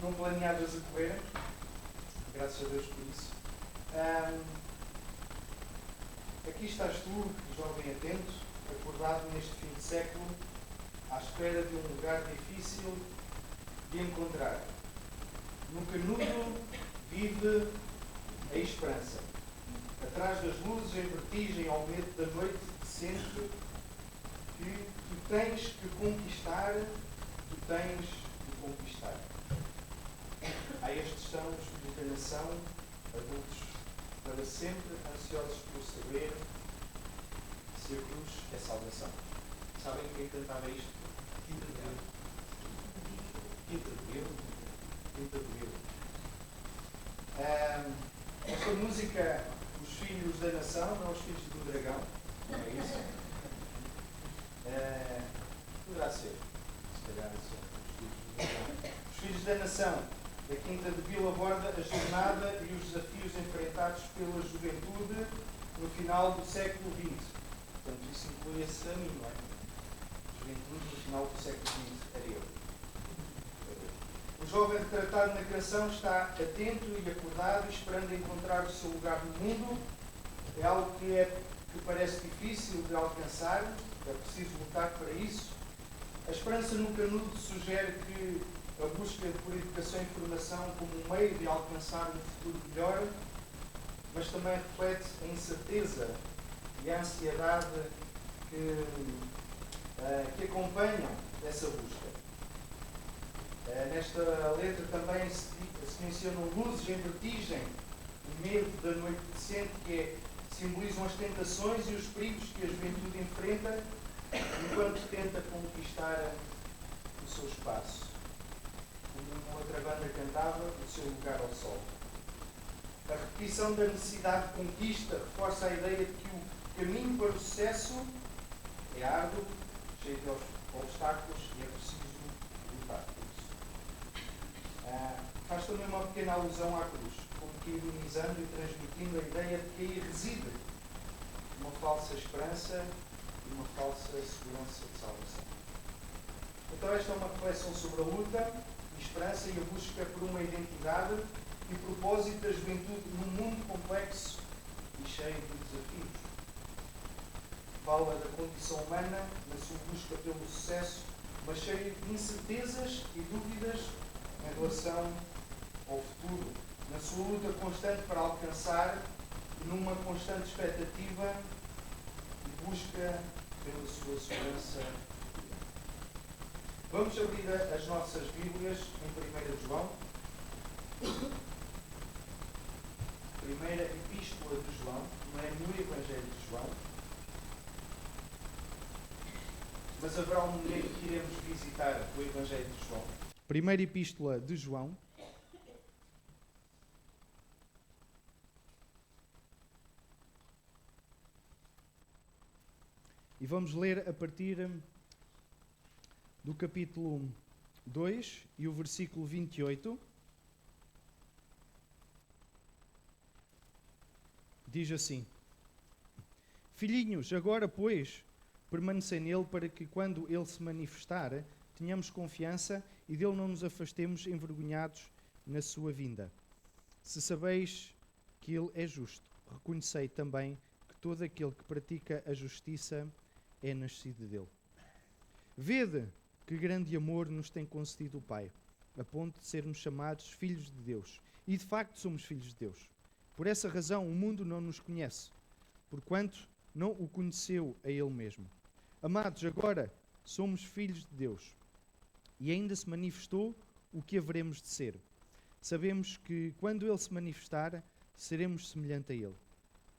não planeavas a correr, graças a Deus por isso. Aqui estás tu, jovem atento, acordado neste fim de século, à espera de um lugar difícil de encontrar. No canudo vive a esperança. Atrás das luzes, em vertigem ao medo da noite, sente que tu tens que conquistar, tu tens de conquistar. Há estes são os filhos da nação, adultos para sempre ansiosos por saber se a cruz é salvação. Sabem quem cantava isto? Quinta de Abril. Quinta de Abril. Quinta de Abril. Esta música, os filhos da nação, não os filhos do dragão, não é isso? Poderá ser, se calhar, são os filhos do dragão. Os filhos da nação, da Quinta de Abril, aborda a jornada e os desafios enfrentados pela juventude no final do século XX. Portanto, isso inclui-se a mim, não é? Juventude no final do século XX, era eu. O jovem retratado na canção está atento e acordado, esperando encontrar o seu lugar no mundo. É algo que parece difícil de alcançar, é preciso lutar para isso. A esperança no canudo sugere que a busca por educação e formação como um meio de alcançar um futuro melhor, mas também reflete a incerteza e a ansiedade que acompanham essa busca. Nesta letra também se mencionam luzes em vertigem, o medo da noite decente, que simbolizam as tentações e os perigos que a juventude enfrenta enquanto tenta conquistar o seu espaço. Como uma outra banda cantava, o seu lugar ao sol. A repetição da necessidade de conquista reforça a ideia de que o caminho para o sucesso é árduo, cheio de obstáculos e é preciso lutar por isso. Faz também uma pequena alusão à cruz, como que ironizando e transmitindo a ideia de que aí reside uma falsa esperança e uma falsa segurança de salvação. Então esta é uma reflexão sobre a luta, a esperança e a busca por uma identidade e propósito da juventude num mundo complexo e cheio de desafios. Fala da condição humana na sua busca pelo sucesso, mas cheio de incertezas e dúvidas em relação ao futuro, na sua luta constante para alcançar e numa constante expectativa e busca pela sua segurança. Vamos abrir as nossas Bíblias em 1 João. Primeira Epístola de João, não é no Evangelho de João. Mas haverá um momento que iremos visitar o Evangelho de João. Primeira Epístola de João. E vamos ler a partir do capítulo 2 e o versículo 28. Diz assim: Filhinhos, agora, pois, permanecei nele para que, quando ele se manifestar, tenhamos confiança e dele não nos afastemos envergonhados na sua vinda. Se sabeis que ele é justo, reconhecei também que todo aquele que pratica a justiça é nascido dele. Vede que grande amor nos tem concedido o Pai, a ponto de sermos chamados filhos de Deus. E de facto somos filhos de Deus. Por essa razão o mundo não nos conhece, porquanto não o conheceu a ele mesmo. Amados, agora somos filhos de Deus, e ainda se manifestou o que haveremos de ser. Sabemos que, quando ele se manifestar, seremos semelhante a ele,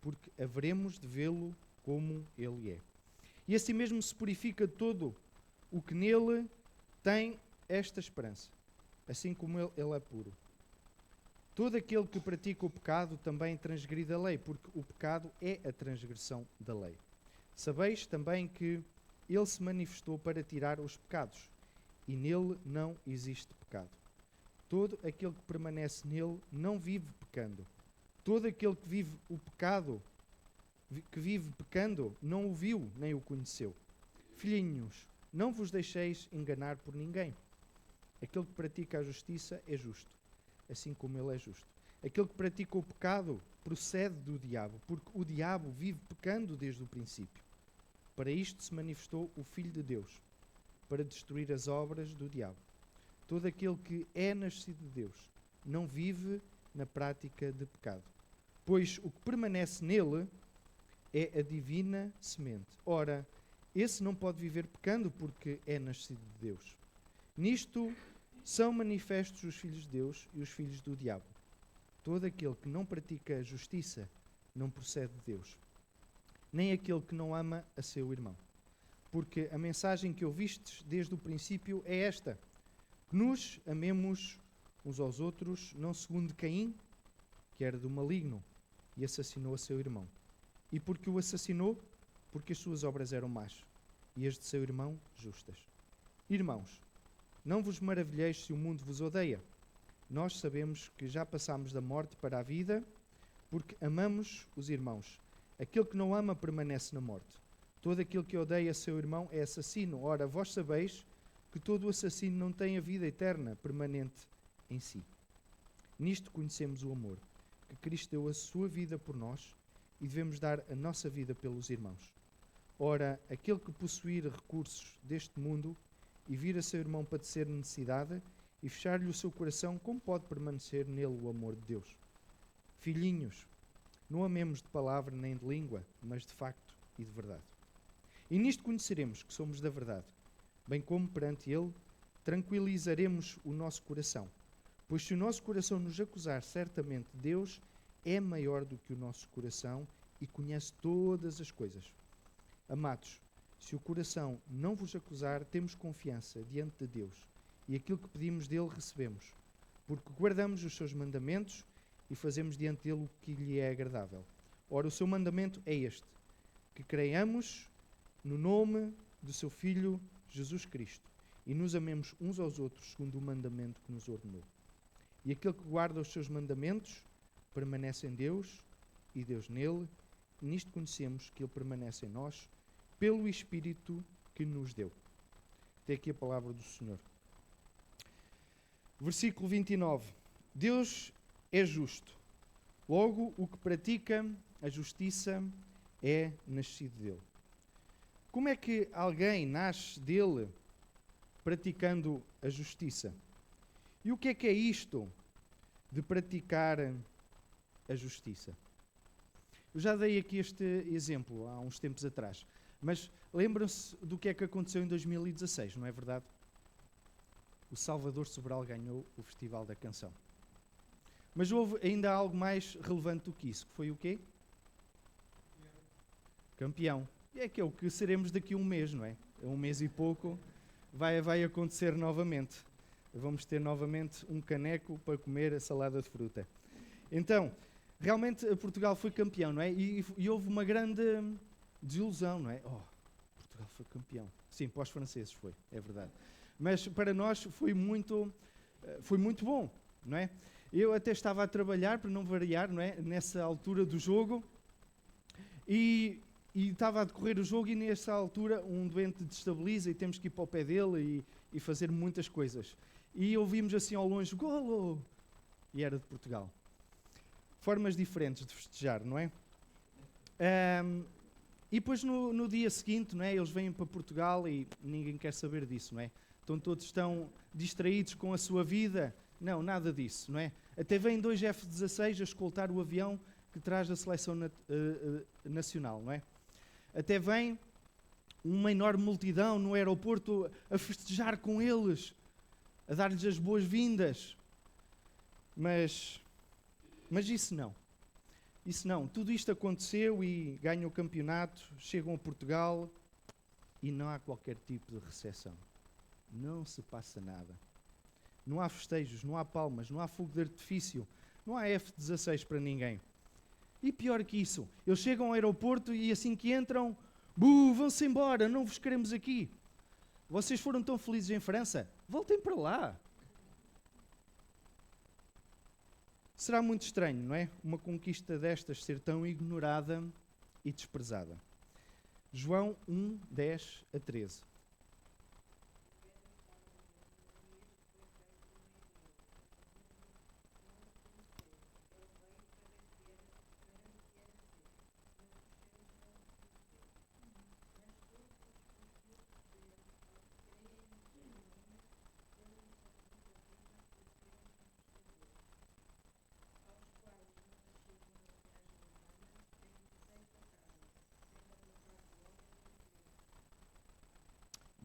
porque haveremos de vê-lo como ele é. E assim mesmo se purifica todo o que nele tem esta esperança, assim como ele é puro. Todo aquele que pratica o pecado também transgride a lei, porque o pecado é a transgressão da lei. Sabeis também que ele se manifestou para tirar os pecados, e nele não existe pecado. Todo aquele que permanece nele não vive pecando. Todo aquele que vive pecando, não o viu nem o conheceu. Filhinhos, não vos deixeis enganar por ninguém. Aquele que pratica a justiça é justo, assim como ele é justo. Aquele que pratica o pecado procede do diabo, porque o diabo vive pecando desde o princípio. Para isto se manifestou o Filho de Deus, para destruir as obras do diabo. Todo aquele que é nascido de Deus não vive na prática de pecado, pois o que permanece nele é a divina semente. Ora, esse não pode viver pecando porque é nascido de Deus. Nisto são manifestos os filhos de Deus e os filhos do diabo. Todo aquele que não pratica a justiça não procede de Deus, nem aquele que não ama a seu irmão. Porque a mensagem que ouvistes desde o princípio é esta: que nos amemos uns aos outros, não segundo Caim, que era do maligno, e assassinou a seu irmão. E porque o assassinou? Porque as suas obras eram más, e as de seu irmão justas. Irmãos, não vos maravilheis se o mundo vos odeia. Nós sabemos que já passámos da morte para a vida, porque amamos os irmãos. Aquele que não ama permanece na morte. Todo aquele que odeia seu irmão é assassino. Ora, vós sabeis que todo assassino não tem a vida eterna permanente em si. Nisto conhecemos o amor, que Cristo deu a sua vida por nós e devemos dar a nossa vida pelos irmãos. Ora, aquele que possuir recursos deste mundo e vir a seu irmão padecer necessidade e fechar-lhe o seu coração, como pode permanecer nele o amor de Deus? Filhinhos, não amemos de palavra nem de língua, mas de facto e de verdade. E nisto conheceremos que somos da verdade, bem como perante ele tranquilizaremos o nosso coração. Pois se o nosso coração nos acusar, certamente Deus é maior do que o nosso coração e conhece todas as coisas. Amados, se o coração não vos acusar, temos confiança diante de Deus, e aquilo que pedimos dele recebemos, porque guardamos os seus mandamentos e fazemos diante dele o que lhe é agradável. Ora, o seu mandamento é este: que creiamos no nome do seu Filho Jesus Cristo e nos amemos uns aos outros segundo o mandamento que nos ordenou. E aquele que guarda os seus mandamentos permanece em Deus e Deus nele, e nisto conhecemos que ele permanece em nós pelo Espírito que nos deu. Até aqui a palavra do Senhor. Versículo 29. Deus é justo. Logo, o que pratica a justiça é nascido dele. Como é que alguém nasce dele praticando a justiça? E o que é isto de praticar a justiça? Eu já dei aqui este exemplo há uns tempos atrás, mas lembram-se do que é que aconteceu em 2016, não é verdade? O Salvador Sobral ganhou o Festival da Canção. Mas houve ainda algo mais relevante do que isso, que foi o quê? Campeão. E é que é o que seremos daqui a um mês, não é? Um mês e pouco vai acontecer novamente. Vamos ter novamente um caneco para comer a salada de fruta. Então, realmente Portugal foi campeão, não é? E houve uma grande desilusão, não é? Oh, Portugal foi campeão. Sim, para os franceses foi, é verdade. Mas para nós foi muito bom, não é? Eu até estava a trabalhar, para não variar, não é? Nessa altura do jogo, e estava a decorrer o jogo e nessa altura um doente destabiliza e temos que ir para o pé dele e fazer muitas coisas. E ouvimos assim ao longe, golo! E era de Portugal. Formas diferentes de festejar, não é? E depois no dia seguinte, não é? Eles vêm para Portugal e ninguém quer saber disso, não é? Então todos estão distraídos com a sua vida. Não, nada disso, não é? Até vêm 2 F-16 a escoltar o avião que traz a seleção nacional, não é? Até vem uma enorme multidão no aeroporto a festejar com eles, a dar-lhes as boas-vindas. Mas isso não. Isso não. Tudo isto aconteceu e ganham o campeonato, chegam a Portugal e não há qualquer tipo de recepção. Não se passa nada. Não há festejos, não há palmas, não há fogo de artifício, não há F-16 para ninguém. E pior que isso, eles chegam ao aeroporto e assim que entram, vão-se embora, não vos queremos aqui. Vocês foram tão felizes em França? Voltem para lá. Será muito estranho, não é? Uma conquista destas ser tão ignorada e desprezada. João 1, 10 a 13.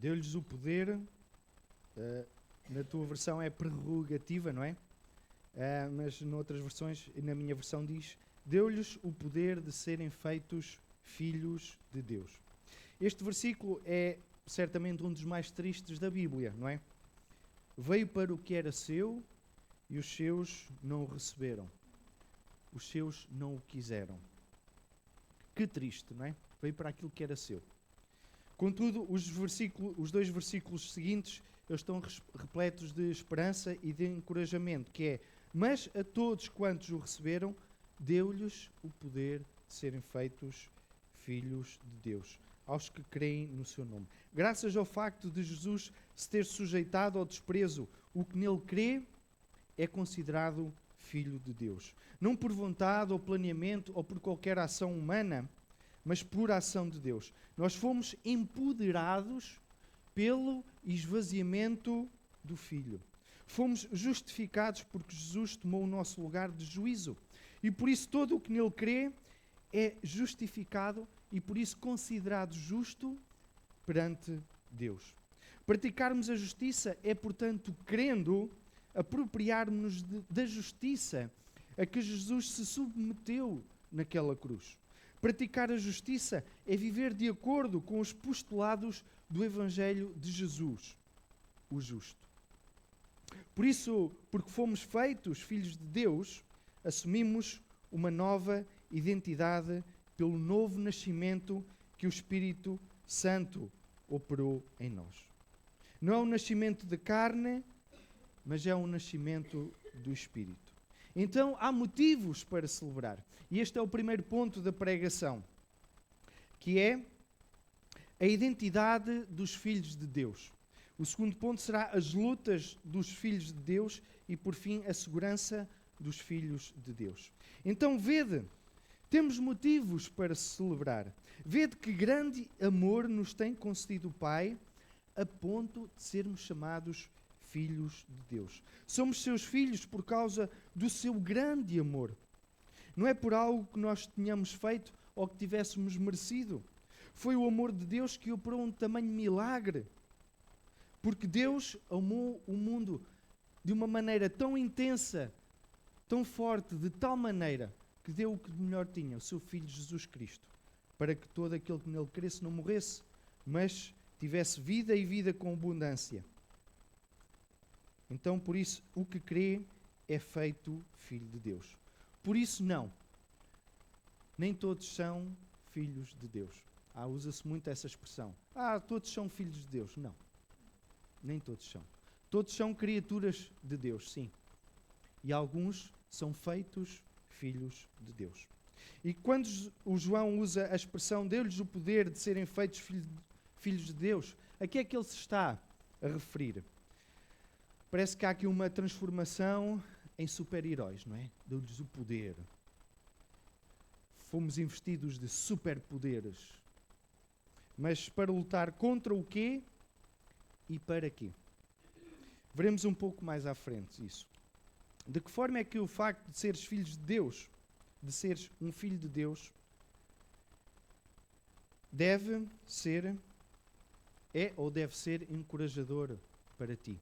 Deu-lhes o poder, na tua versão é prerrogativa, não é? Mas noutras versões, na minha versão diz, deu-lhes o poder de serem feitos filhos de Deus. Este versículo é certamente um dos mais tristes da Bíblia, não é? Veio para o que era seu e os seus não o receberam. Os seus não o quiseram. Que triste, não é? Veio para aquilo que era seu. Contudo, os dois versículos seguintes, eles estão repletos de esperança e de encorajamento, que é, mas a todos quantos o receberam, deu-lhes o poder de serem feitos filhos de Deus, aos que creem no seu nome. Graças ao facto de Jesus se ter sujeitado ao desprezo, o que nele crê é considerado filho de Deus. Não por vontade ou planeamento ou por qualquer ação humana, mas por ação de Deus. Nós fomos empoderados pelo esvaziamento do Filho. Fomos justificados porque Jesus tomou o nosso lugar de juízo. E por isso todo o que nele crê é justificado e por isso considerado justo perante Deus. Praticarmos a justiça é, portanto, crendo, apropriarmos-nos da justiça a que Jesus se submeteu naquela cruz. Praticar a justiça é viver de acordo com os postulados do Evangelho de Jesus, o justo. Por isso, porque fomos feitos filhos de Deus, assumimos uma nova identidade pelo novo nascimento que o Espírito Santo operou em nós. Não é um nascimento de carne, mas é um nascimento do Espírito. Então, há motivos para celebrar. E este é o primeiro ponto da pregação, que é a identidade dos filhos de Deus. O segundo ponto será as lutas dos filhos de Deus e, por fim, a segurança dos filhos de Deus. Então, vede, temos motivos para celebrar. Vede que grande amor nos tem concedido o Pai, a ponto de sermos chamados filhos de Deus. Somos seus filhos por causa do seu grande amor. Não é por algo que nós tenhamos feito ou que tivéssemos merecido. Foi o amor de Deus que operou um tamanho milagre. Porque Deus amou o mundo de uma maneira tão intensa, tão forte, de tal maneira, que deu o que de melhor tinha, o seu Filho Jesus Cristo, para que todo aquele que nele cresce não morresse, mas tivesse vida e vida com abundância. Então, por isso, o que crê é feito filho de Deus. Por isso, não. Nem todos são filhos de Deus. Usa-se muito essa expressão. Todos são filhos de Deus. Não. Nem todos são. Todos são criaturas de Deus, sim. E alguns são feitos filhos de Deus. E quando o João usa a expressão deu-lhes o poder de serem feitos filhos de Deus, a que é que ele se está a referir? Parece que há aqui uma transformação em super-heróis, não é? Deu-lhes o poder. Fomos investidos de superpoderes. Mas para lutar contra o quê e para quê? Veremos um pouco mais à frente isso. De que forma é que o facto de seres filhos de Deus, de seres um filho de Deus, deve ser encorajador para ti?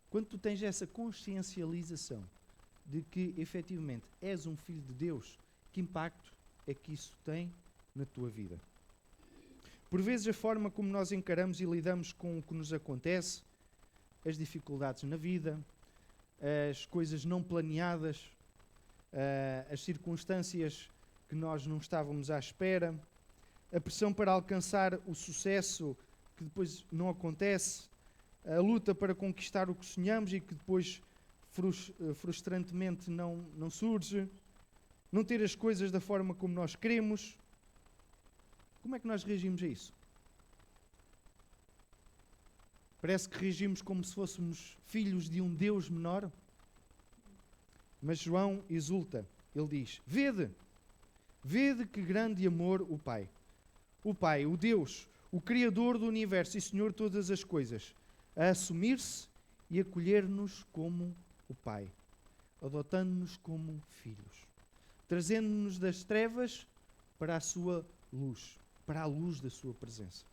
Quando tu tens essa consciencialização de que, efetivamente, és um filho de Deus, que impacto é que isso tem na tua vida? Por vezes, a forma como nós encaramos e lidamos com o que nos acontece, as dificuldades na vida, as coisas não planeadas, as circunstâncias que nós não estávamos à espera, a pressão para alcançar o sucesso que depois não acontece, a luta para conquistar o que sonhamos e que depois frustrantemente não surge, não ter as coisas da forma como nós queremos. Como é que nós reagimos a isso? Parece que reagimos como se fôssemos filhos de um Deus menor. Mas João exulta. Ele diz, vede que grande amor o Pai. O Pai, o Deus, o Criador do Universo e Senhor de todas as coisas, a assumir-se e acolher-nos como o Pai, adotando-nos como filhos, trazendo-nos das trevas para a sua luz, para a luz da sua presença.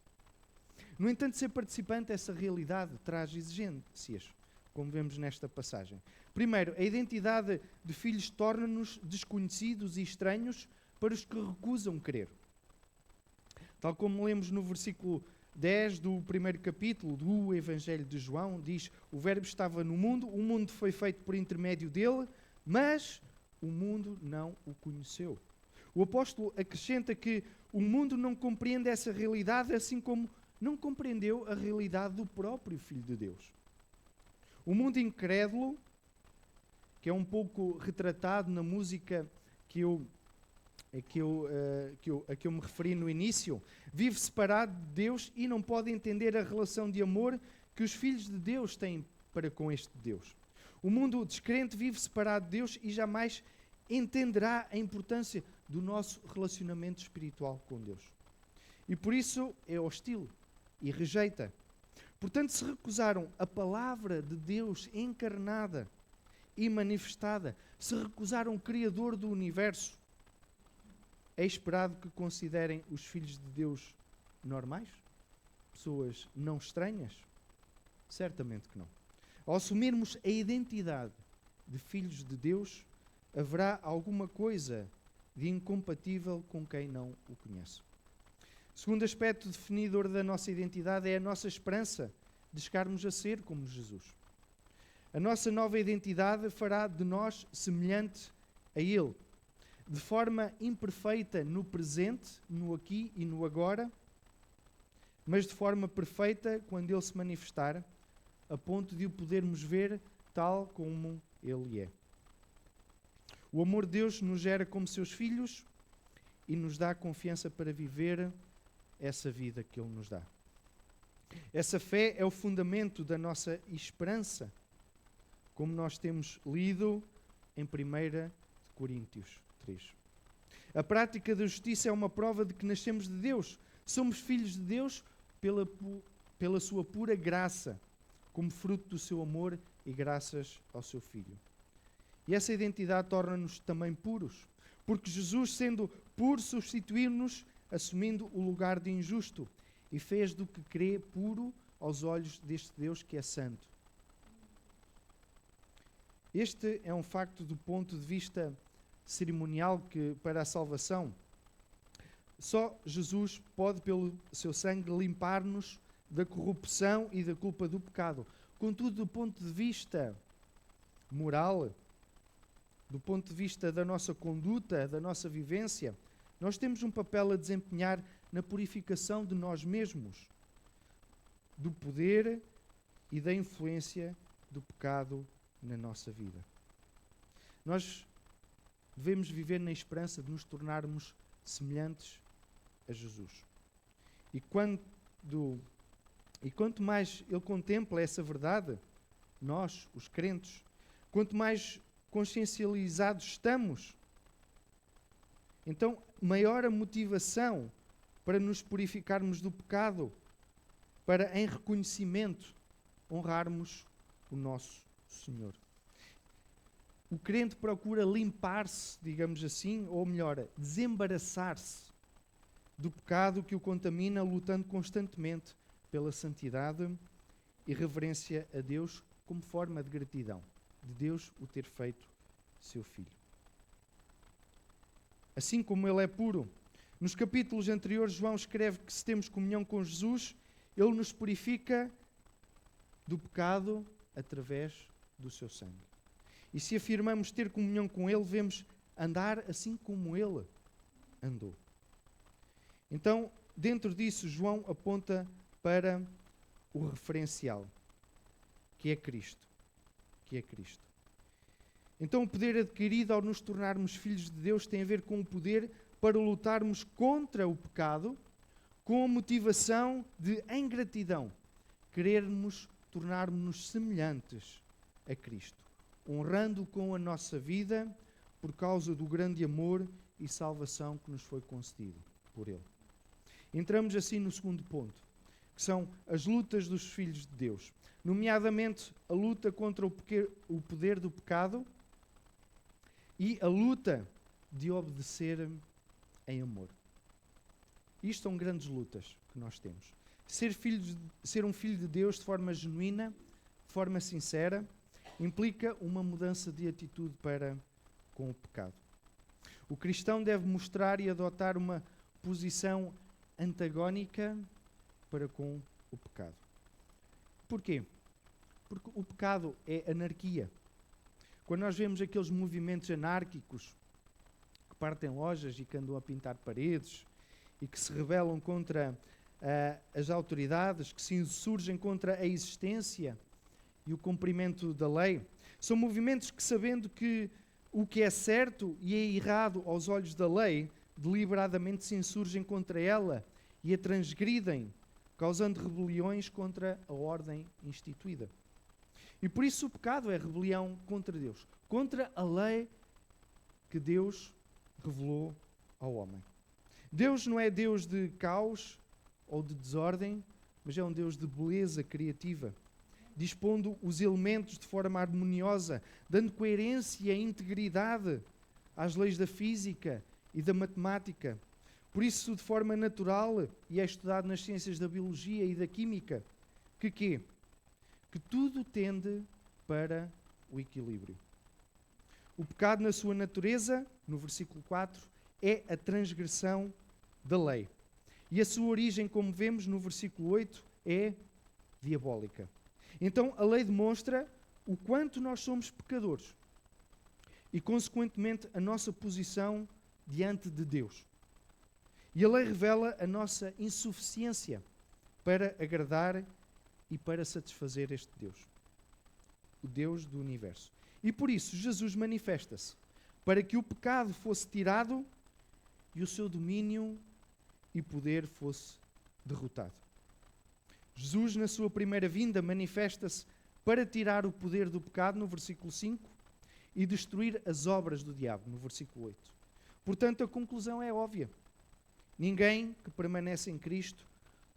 No entanto, ser participante dessa realidade traz exigências, como vemos nesta passagem. Primeiro, a identidade de filhos torna-nos desconhecidos e estranhos para os que recusam crer. Tal como lemos no versículo 10 do primeiro capítulo do Evangelho de João, diz: o Verbo estava no mundo, o mundo foi feito por intermédio dele, mas o mundo não o conheceu. O apóstolo acrescenta que o mundo não compreende essa realidade, assim como não compreendeu a realidade do próprio Filho de Deus. O mundo incrédulo, que é um pouco retratado na música a que eu me referi no início, vive separado de Deus e não pode entender a relação de amor que os filhos de Deus têm para com este Deus. O mundo descrente vive separado de Deus e jamais entenderá a importância do nosso relacionamento espiritual com Deus. E por isso é hostil e rejeita. Portanto, se recusaram a palavra de Deus encarnada e manifestada, se recusaram o Criador do universo, é esperado que considerem os filhos de Deus normais? Pessoas não estranhas? Certamente que não. Ao assumirmos a identidade de filhos de Deus, haverá alguma coisa de incompatível com quem não o conhece. O segundo aspecto definidor da nossa identidade é a nossa esperança de chegarmos a ser como Jesus. A nossa nova identidade fará de nós semelhante a Ele, de forma imperfeita no presente, no aqui e no agora, mas de forma perfeita quando Ele se manifestar, a ponto de o podermos ver tal como Ele é. O amor de Deus nos gera como seus filhos e nos dá confiança para viver essa vida que Ele nos dá. Essa fé é o fundamento da nossa esperança, como nós temos lido em 1 Coríntios 3. A prática da justiça é uma prova de que nascemos de Deus. Somos filhos de Deus pela sua pura graça, como fruto do seu amor e graças ao seu Filho. E essa identidade torna-nos também puros, porque Jesus, sendo puro, substituiu-nos, assumindo o lugar de injusto, e fez do que crê puro aos olhos deste Deus que é santo. Este é um facto do ponto de vista cerimonial que, para a salvação, só Jesus pode, pelo seu sangue, limpar-nos da corrupção e da culpa do pecado. Contudo, do ponto de vista moral, do ponto de vista da nossa conduta, da nossa vivência, nós temos um papel a desempenhar na purificação de nós mesmos, do poder e da influência do pecado na nossa vida. Nós devemos viver na esperança de nos tornarmos semelhantes a Jesus. E quanto mais Ele contempla essa verdade, nós, os crentes, quanto mais consciencializados estamos, então maior a motivação para nos purificarmos do pecado, para, em reconhecimento, honrarmos o nosso Senhor. O crente procura limpar-se, digamos assim, ou melhor, desembaraçar-se do pecado que o contamina, lutando constantemente pela santidade e reverência a Deus como forma de gratidão de Deus o ter feito seu Filho. Assim como Ele é puro, nos capítulos anteriores João escreve que se temos comunhão com Jesus, Ele nos purifica do pecado através do seu sangue. E se afirmamos ter comunhão com Ele, devemos andar assim como Ele andou. Então, dentro disso, João aponta para o referencial, que é Cristo. Então, o poder adquirido ao nos tornarmos filhos de Deus tem a ver com o poder para lutarmos contra o pecado, com a motivação de, em gratidão, querermos tornar-nos semelhantes a Cristo, honrando com a nossa vida por causa do grande amor e salvação que nos foi concedido por Ele. Entramos assim no segundo ponto, que são as lutas dos filhos de Deus, nomeadamente a luta contra o poder do pecado e a luta de obedecer em amor. Isto são grandes lutas que nós temos. Ser um filho de Deus de forma genuína, de forma sincera, implica uma mudança de atitude para com o pecado. O cristão deve mostrar e adotar uma posição antagónica para com o pecado. Porquê? Porque o pecado é anarquia. Quando nós vemos aqueles movimentos anárquicos que partem lojas e que andam a pintar paredes e que se rebelam contra as autoridades, que se insurgem contra a existência e o cumprimento da lei, são movimentos que, sabendo que o que é certo e é errado aos olhos da lei, deliberadamente se insurgem contra ela e a transgridem, causando rebeliões contra a ordem instituída. E por isso o pecado é rebelião contra Deus, contra a lei que Deus revelou ao homem. Deus não é Deus de caos ou de desordem, mas é um Deus de beleza criativa, dispondo os elementos de forma harmoniosa, dando coerência e integridade às leis da física e da matemática. Por isso, de forma natural, e é estudado nas ciências da biologia e da química, que tudo tende para o equilíbrio. O pecado, na sua natureza, no versículo 4, é a transgressão da lei. E a sua origem, como vemos no versículo 8, é diabólica. Então, a lei demonstra o quanto nós somos pecadores e, consequentemente, a nossa posição diante de Deus. E a lei revela a nossa insuficiência para agradar e para satisfazer este Deus, o Deus do universo. E por isso Jesus manifesta-se para que o pecado fosse tirado e o seu domínio e poder fosse derrotado. Jesus, na sua primeira vinda, manifesta-se para tirar o poder do pecado, no versículo 5, e destruir as obras do diabo, no versículo 8. Portanto, a conclusão é óbvia. Ninguém que permanece em Cristo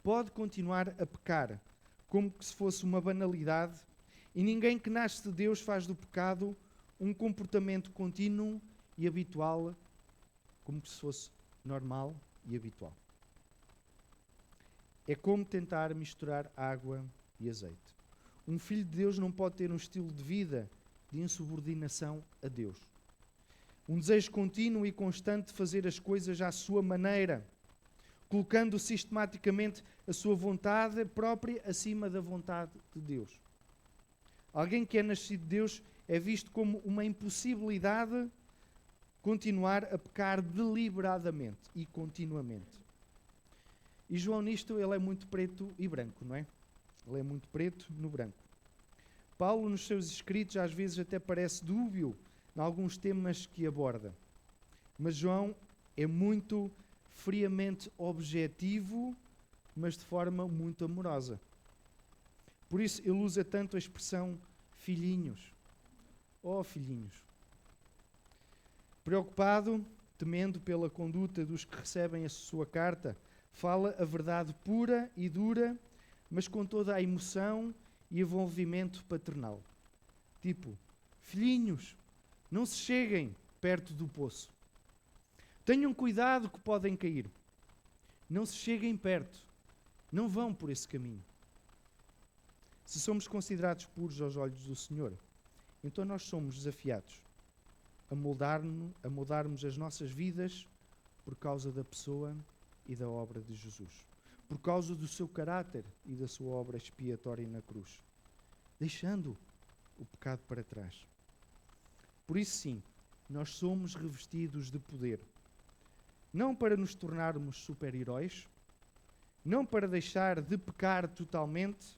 pode continuar a pecar como se fosse uma banalidade, e ninguém que nasce de Deus faz do pecado um comportamento contínuo e habitual, como se fosse normal e habitual. É como tentar misturar água e azeite. Um filho de Deus não pode ter um estilo de vida de insubordinação a Deus. Um desejo contínuo e constante de fazer as coisas à sua maneira, colocando sistematicamente a sua vontade própria acima da vontade de Deus. Alguém que é nascido de Deus é visto como uma impossibilidade continuar a pecar deliberadamente e continuamente. E João nisto, ele é muito preto e branco, não é? Ele é muito preto no branco. Paulo, nos seus escritos, às vezes até parece dúbio em alguns temas que aborda. Mas João é muito friamente objetivo, mas de forma muito amorosa. Por isso ele usa tanto a expressão filhinhos. Oh, filhinhos. Preocupado, temendo pela conduta dos que recebem a sua carta, fala a verdade pura e dura, mas com toda a emoção e envolvimento paternal. Tipo, filhinhos, não se cheguem perto do poço. Tenham cuidado que podem cair. Não se cheguem perto. Não vão por esse caminho. Se somos considerados puros aos olhos do Senhor, então nós somos desafiados a moldarmos as nossas vidas por causa da pessoa e da obra de Jesus. Por causa do seu caráter e da sua obra expiatória na cruz. Deixando o pecado para trás. Por isso sim, nós somos revestidos de poder. Não para nos tornarmos super-heróis, não para deixar de pecar totalmente,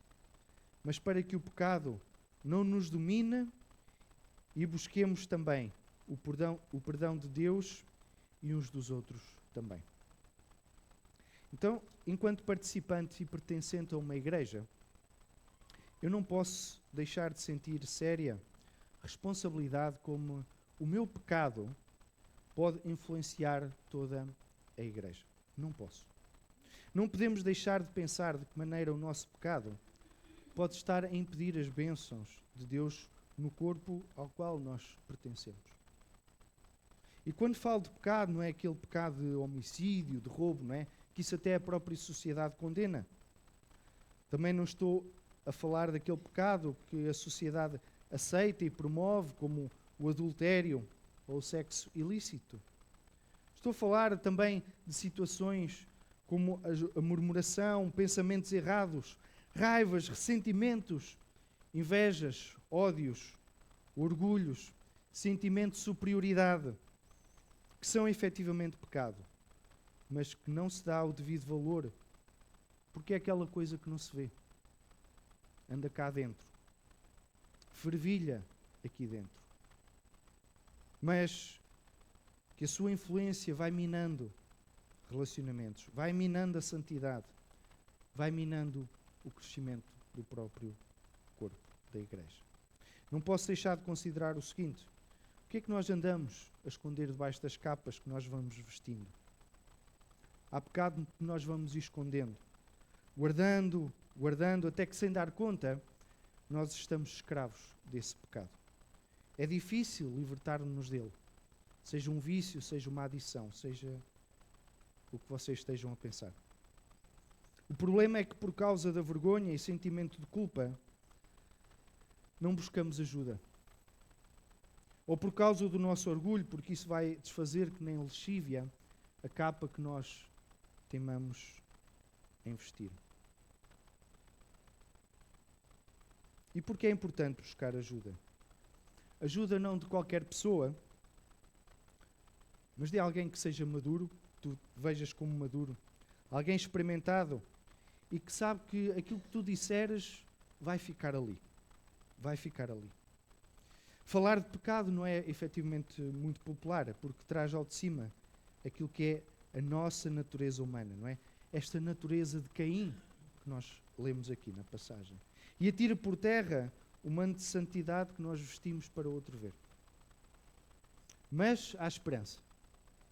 mas para que o pecado não nos domine e busquemos também o perdão de Deus e uns dos outros também. Então, enquanto participante e pertencente a uma igreja, eu não posso deixar de sentir séria responsabilidade como o meu pecado pode influenciar toda a igreja. Não posso. Não podemos deixar de pensar de que maneira o nosso pecado pode estar a impedir as bênçãos de Deus no corpo ao qual nós pertencemos. E quando falo de pecado, não é aquele pecado de homicídio, de roubo, não é? Que isso até a própria sociedade condena. Também não estou a falar daquele pecado que a sociedade aceita e promove, como o adultério ou o sexo ilícito. Estou a falar também de situações como a murmuração, pensamentos errados, raivas, ressentimentos, invejas, ódios, orgulhos, sentimento de superioridade, que são efetivamente pecado, mas que não se dá o devido valor, porque é aquela coisa que não se vê. Anda cá dentro. Fervilha aqui dentro. Mas que a sua influência vai minando relacionamentos, vai minando a santidade, vai minando o crescimento do próprio corpo da igreja. Não posso deixar de considerar o seguinte: o que é que nós andamos a esconder debaixo das capas que nós vamos vestindo? Há pecado que nós vamos escondendo, guardando, até que, sem dar conta, nós estamos escravos desse pecado. É difícil libertar-nos dele. Seja um vício, seja uma adição, seja o que vocês estejam a pensar. O problema é que, por causa da vergonha e sentimento de culpa, não buscamos ajuda. Ou por causa do nosso orgulho, porque isso vai desfazer que nem lexívia a capa que nós temamos em vestir. E por que é importante buscar ajuda? Ajuda não de qualquer pessoa, mas de alguém que seja maduro, que tu vejas como maduro, alguém experimentado e que sabe que aquilo que tu disseres vai ficar ali. Vai ficar ali. Falar de pecado não é efetivamente muito popular, porque traz ao de cima aquilo que é a nossa natureza humana, não é? Esta natureza de Caim que nós lemos aqui na passagem. E atira por terra o manto de santidade que nós vestimos para outro ver. Mas há esperança.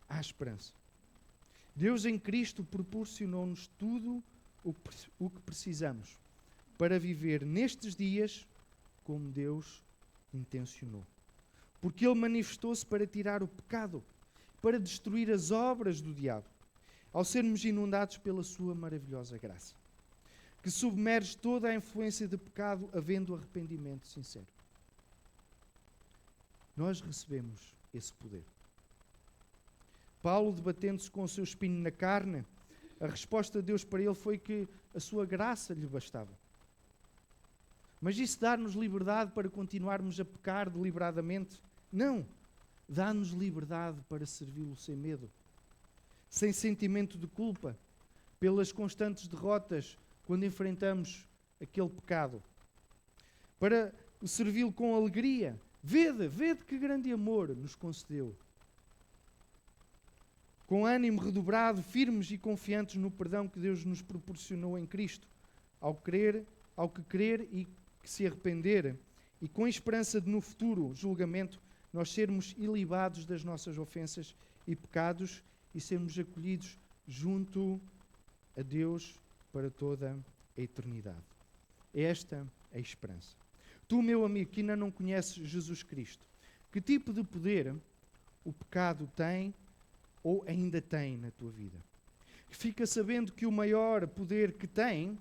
Há esperança. Deus em Cristo proporcionou-nos tudo o que precisamos para viver nestes dias como Deus intencionou. Porque Ele manifestou-se para tirar o pecado, para destruir as obras do diabo, ao sermos inundados pela sua maravilhosa graça, que submerge toda a influência de pecado, havendo arrependimento sincero. Nós recebemos esse poder. Paulo, debatendo-se com o seu espinho na carne, a resposta de Deus para ele foi que a sua graça lhe bastava. Mas isso dá-nos liberdade para continuarmos a pecar deliberadamente? Não. Dá-nos liberdade para servi-lo sem medo, sem sentimento de culpa, pelas constantes derrotas quando enfrentamos aquele pecado. Para servi-lo com alegria. Vede que grande amor nos concedeu. Com ânimo redobrado, firmes e confiantes no perdão que Deus nos proporcionou em Cristo, ao que crer e que se arrepender, e com esperança de no futuro julgamento, nós sermos ilibados das nossas ofensas e pecados e sermos acolhidos junto a Deus para toda a eternidade. Esta é a esperança. Tu, meu amigo, que ainda não conheces Jesus Cristo, que tipo de poder o pecado tem ou ainda tem na tua vida? Fica sabendo que o maior poder que tem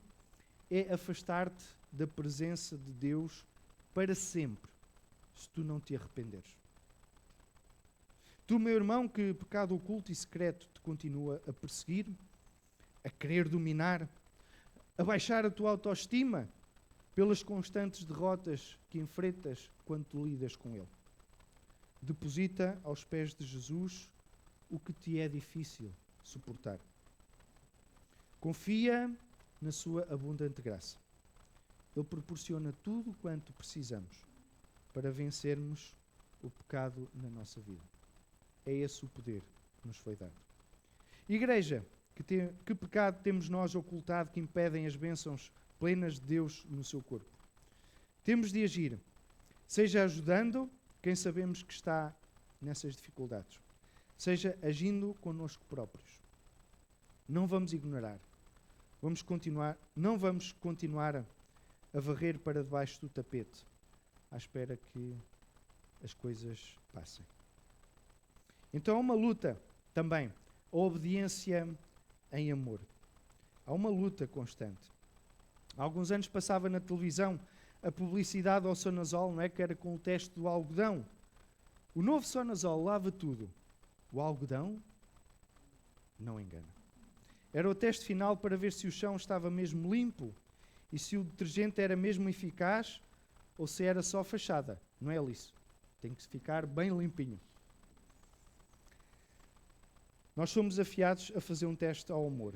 é afastar-te da presença de Deus para sempre, se tu não te arrependeres. Tu, meu irmão, que pecado oculto e secreto te continua a perseguir, a querer dominar, a baixar a tua autoestima pelas constantes derrotas que enfrentas quando tu lidas com ele. Deposita aos pés de Jesus o que te é difícil suportar. Confia na sua abundante graça. Ele proporciona tudo quanto precisamos para vencermos o pecado na nossa vida. É esse o poder que nos foi dado. Igreja, que pecado temos nós ocultado que impedem as bênçãos plenas de Deus no seu corpo? Temos de agir, seja ajudando quem sabemos que está nessas dificuldades, seja agindo connosco próprios. Não vamos ignorar. Não vamos continuar a varrer para debaixo do tapete, à espera que as coisas passem. Então há uma luta também, a obediência em amor. Há uma luta constante. Há alguns anos passava na televisão a publicidade ao Sonazol, não é? Que era com o teste do algodão. O novo Sonazol lava tudo. O algodão não engana. Era o teste final para ver se o chão estava mesmo limpo e se o detergente era mesmo eficaz ou se era só fachada. Não é isso. Tem que ficar bem limpinho. Nós somos desafiados a fazer um teste ao amor.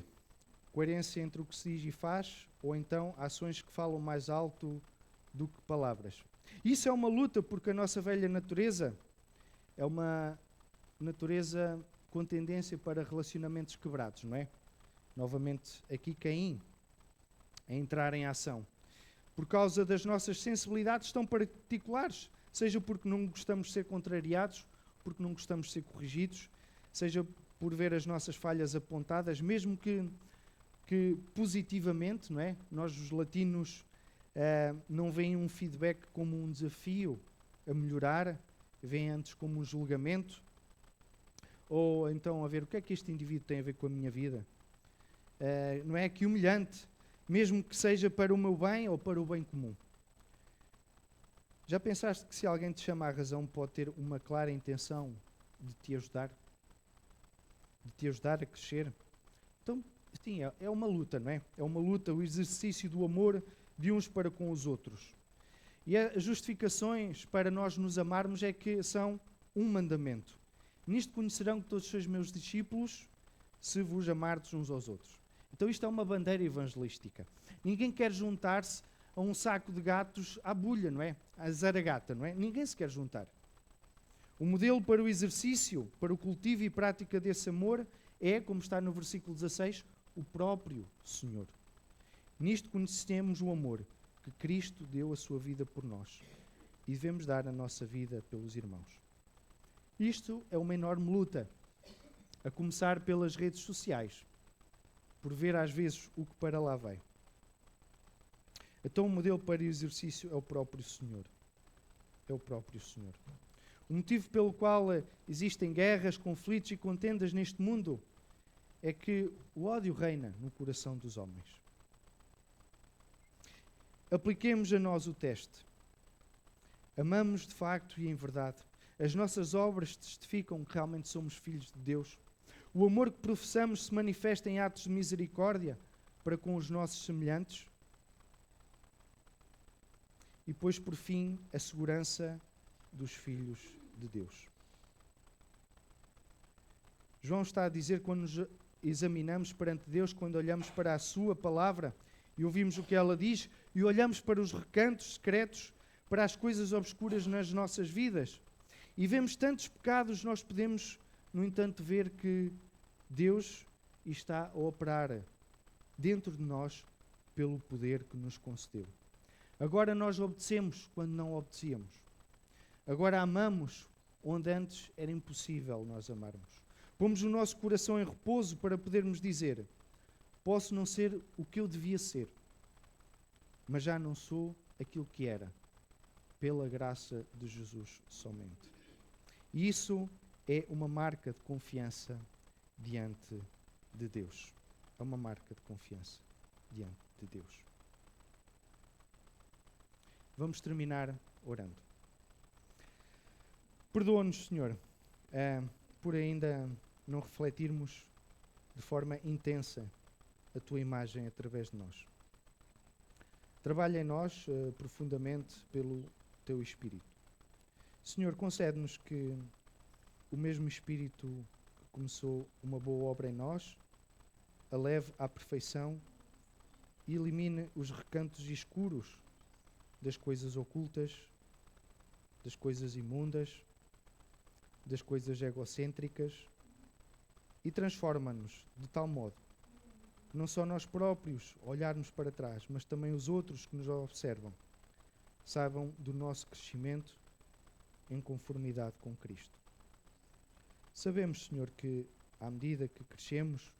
Coerência entre o que se diz e faz, ou então ações que falam mais alto do que palavras. Isso é uma luta, porque a nossa velha natureza é uma natureza com tendência para relacionamentos quebrados, não é? Novamente, aqui Caim a entrar em ação. Por causa das nossas sensibilidades tão particulares, seja porque não gostamos de ser contrariados, porque não gostamos de ser corrigidos, seja por ver as nossas falhas apontadas, mesmo que positivamente, não é? Nós, os latinos, não veem um feedback como um desafio a melhorar, veem antes como um julgamento, ou então a ver o que é que este indivíduo tem a ver com a minha vida. Não é que humilhante, mesmo que seja para o meu bem ou para o bem comum. Já pensaste que se alguém te chama à razão pode ter uma clara intenção de te ajudar? De te ajudar a crescer? Então, sim, é uma luta, não é? É uma luta, o exercício do amor de uns para com os outros. E as justificações para nós nos amarmos é que são um mandamento. Nisto conhecerão que todos sois meus discípulos, se vos amardes uns aos outros. Então isto é uma bandeira evangelística. Ninguém quer juntar-se a um saco de gatos à bulha, não é? À zaragata, não é? Ninguém se quer juntar. O modelo para o exercício, para o cultivo e prática desse amor é, como está no versículo 16, o próprio Senhor. Nisto conhecemos o amor, que Cristo deu a sua vida por nós. E devemos dar a nossa vida pelos irmãos. Isto é uma enorme luta, a começar pelas redes sociais, por ver às vezes o que para lá vai. Então o modelo para o exercício é o próprio Senhor. É o próprio Senhor. O motivo pelo qual existem guerras, conflitos e contendas neste mundo é que o ódio reina no coração dos homens. Apliquemos a nós o teste. Amamos de facto e em verdade. As nossas obras testificam que realmente somos filhos de Deus. O amor que professamos se manifesta em atos de misericórdia para com os nossos semelhantes. E depois, por fim, a segurança dos filhos de Deus. João está a dizer que quando nos examinamos perante Deus, quando olhamos para a sua palavra e ouvimos o que ela diz e olhamos para os recantos secretos, para as coisas obscuras nas nossas vidas e vemos tantos pecados, nós podemos, no entanto, ver que Deus está a operar dentro de nós pelo poder que nos concedeu. Agora nós obedecemos quando não obedecíamos. Agora amamos onde antes era impossível nós amarmos. Pomos o nosso coração em repouso para podermos dizer: posso não ser o que eu devia ser, mas já não sou aquilo que era, pela graça de Jesus somente. E isso é uma marca de confiança diante de Deus. É uma marca de confiança diante de Deus. Vamos terminar orando. Perdoa-nos, Senhor, por ainda não refletirmos de forma intensa a Tua imagem através de nós. Trabalha em nós profundamente pelo Teu Espírito. Senhor, concede-nos que o mesmo Espírito que começou uma boa obra em nós a leve à perfeição e elimine os recantos escuros das coisas ocultas, das coisas imundas, das coisas egocêntricas e transforma-nos de tal modo que não só nós próprios olharmos para trás, mas também os outros que nos observam saibam do nosso crescimento em conformidade com Cristo. Sabemos, Senhor, que à medida que crescemos,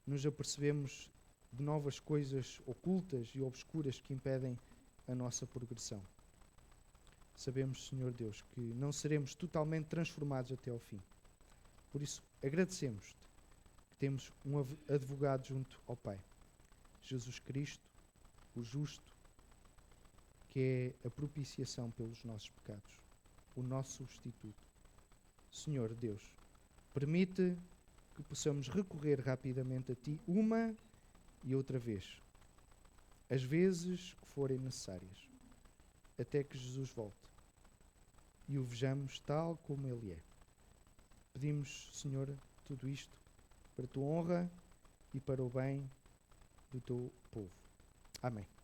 nos apercebemos de novas coisas ocultas e obscuras que impedem a nossa progressão. Sabemos, Senhor Deus, que não seremos totalmente transformados até ao fim. Por isso, agradecemos-te que temos um advogado junto ao Pai, Jesus Cristo, o justo, que é a propiciação pelos nossos pecados, o nosso substituto. Senhor Deus, permite que possamos recorrer rapidamente a Ti uma e outra vez, as vezes que forem necessárias, até que Jesus volte e o vejamos tal como Ele é. Pedimos, Senhor, tudo isto para a Tua honra e para o bem do Teu povo. Amém.